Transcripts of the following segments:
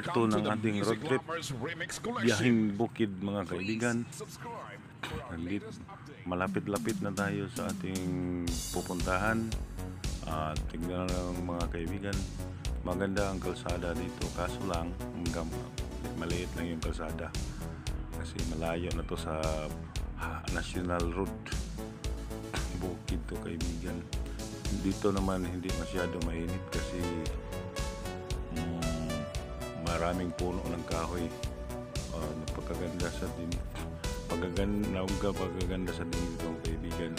part 2 ng ating road trip, biyaheng bukid mga kaibigan. Malapit-lapit na tayo sa ating pupuntahan. Tignan lang mga kaibigan, maganda ang kalsada dito, kaso lang maliit lang yung kalsada kasi malayo na to sa national road. Bukid to kaibigan. Dito naman hindi masyado mainit kasi maraming puno ng kahoy. Napakaganda sa din. Pagaganda sa din dito kaibigan.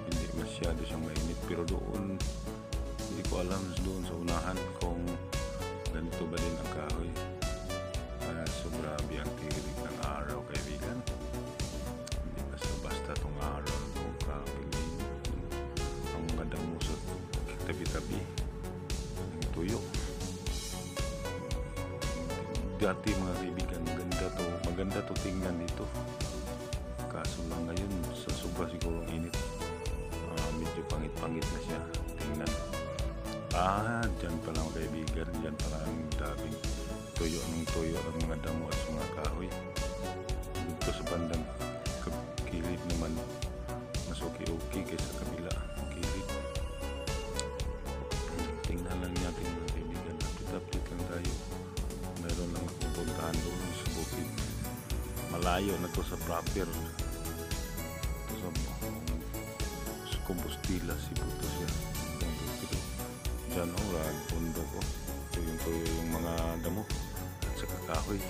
Hindi masyado siyang mainit, pero doon hindi ko alam doon sa unahan kung ganito ba din ang kahoy. So grabe ang tirik ng araw kaibigan. Hindi basta itong araw itong kahoy. Ang mga damo sa tabi-tabi ng tuyo. Dati mga kaibigan, maganda to tingnan dito. Kaso lang ngayon sa sobra siguro ang init, medyo pangit-pangit na siya tingnan. Dyan pala mga kaibigan, dyan pala ang daming tuyo ang mga damo at mga kahoy. Dito sa bandang kilid naman mas okay kaysa kabila ang kilid. Tingnan lang natin mga kaibigan, update lang tayo. Meron lang akong puntahan doon sa bukid. Malayo na to sa proper. Ito sa Compostela, Cebu to siya. Diyan pundo ko. Tuyo yung mga damo at saka kahoy.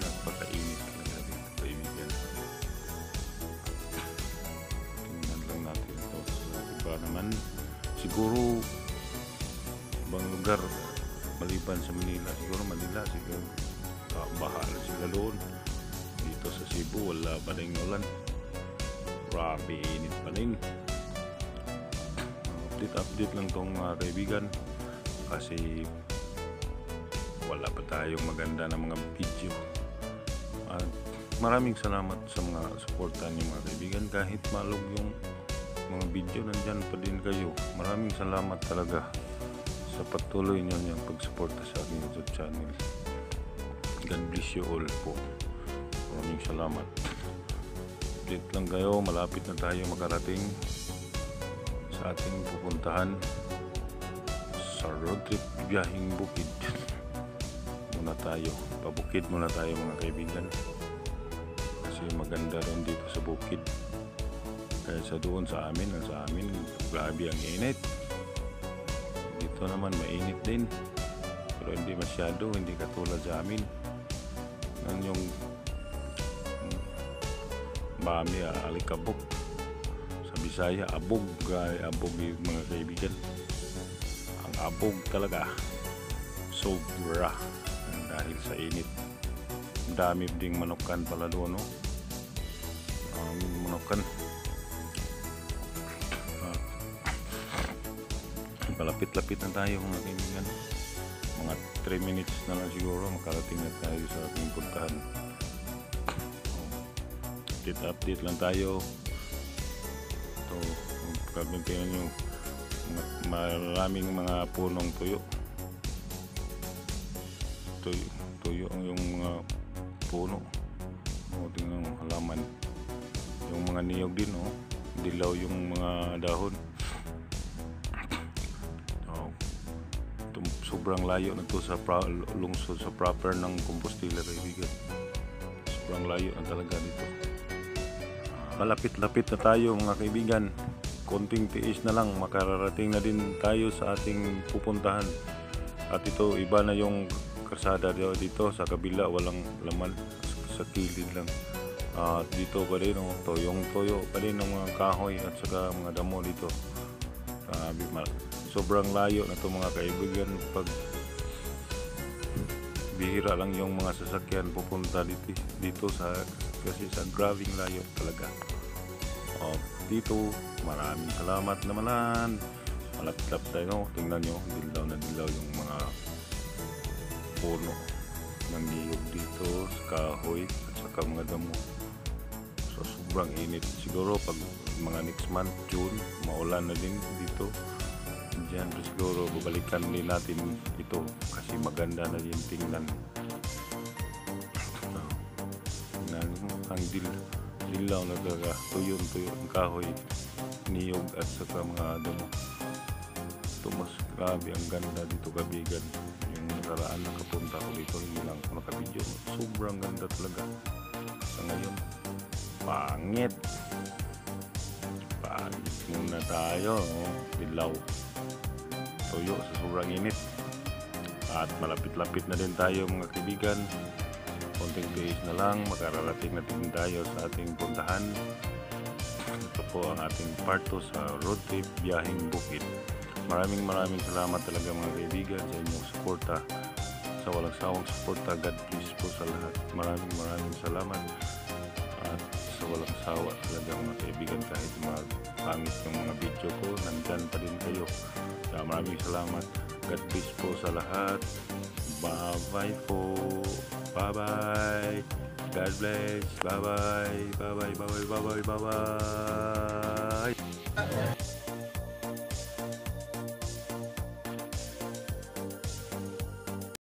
Napakainit talaga dito kaibigan. Tingnan lang natin ito. Iba naman siguro ibang lugar maliban sa Manila, siguro bahala sila doon. Dito sa Cebu wala pa rin ulan, grabe init pa rin. Update lang tong mga kaibigan kasi wala pa tayong maganda na mga video. Maraming salamat sa mga suporta niyo mga kaibigan. Kahit malog yung mga video, nandyan pa din kayo. Maraming salamat talaga sa patuloy nyo niyang pagsuporta sa aking YouTube channel. God bless you all po. Maraming salamat. Update lang kayo, malapit na tayo makarating sa ating pupuntahan sa road trip biyaheng bukid. Pabukid muna tayo mga kaibigan kasi maganda rin dito sa bukid kaysa doon sa amin. Grabe ang init. Dito naman mainit din, pero hindi masyado, hindi katulad sa amin. Yan yung bami, alikabok. Sa Bisaya, abog yung mga kaibigan. Ang abog talaga, sobra dahil sa init. Dami ding manukan pala doon, no? Manukan. Palapit-lapit na tayo mga kaibigan. Mga 3 minutes na lang siguro makarating na tayo sa ating puntahan. Update lang tayo. Ito, pagkabantayan nyo, maraming mga punong tuyo. Tuyo yung mga puno. Tingnan mo, halaman. Yung mga niyog din, dilaw yung mga dahon. Sobrang layo na to sa lungsod, sa proper ng Compostela kaibigan. Sobrang layo na talaga dito. Malapit-lapit na tayo mga kaibigan. Konting tiis na lang, makararating na din tayo sa ating pupuntahan. At ito, iba na yung kalsada dito sa kabila, walang laman, sa kilid lang. Dito pa rin, toyo pa rin ng mga kahoy at saka mga damo dito. Sobrang layo na ito mga kaibigan. Pag bihira lang yung mga sasakyan pupunta dito kasi sa grabing layo talaga. Dito maraming salamat naman. Malapit tayo, tingnan nyo, dilaw yung mga puno ng niyog dito sa kahoy at saka mga damo. So sobrang init. Siguro pag mga next month, June, maulan na din dito. Diyan po siguro babalikan din natin ito kasi maganda na din tingnan. Tingnan mo, ang dilaw na talaga, tuyo ang kahoy, niyog at saka mga damo. Ito mas grabe ang ganda dito kabigan. Yung nakaraan nakapunta ko dito, hindi lang ako nakabidyo. Sobrang ganda talaga. Sa ngayon, pangit muna tayo, no? Dilaw, tuyo sa sobrang init. At malapit-lapit na din tayo mga kaibigan. Konting days na lang, makararating na din tayo sa ating puntahan. Ito po ang ating part 2 sa road trip biyaheng bukid. Maraming salamat talaga mga kaibigan sa inyong suporta, sa walang sawang suporta. God bless po sa lahat. Maraming salamat. At sa walang sawa talaga mga kaibigan, kahit pangit yung mga video ko, nandyan pa din kayo. Kaya maraming salamat. God bless po sa lahat. Bye bye po. Bye bye. God bless. Bye bye. Bye bye. Bye bye. Bye bye. Bye bye.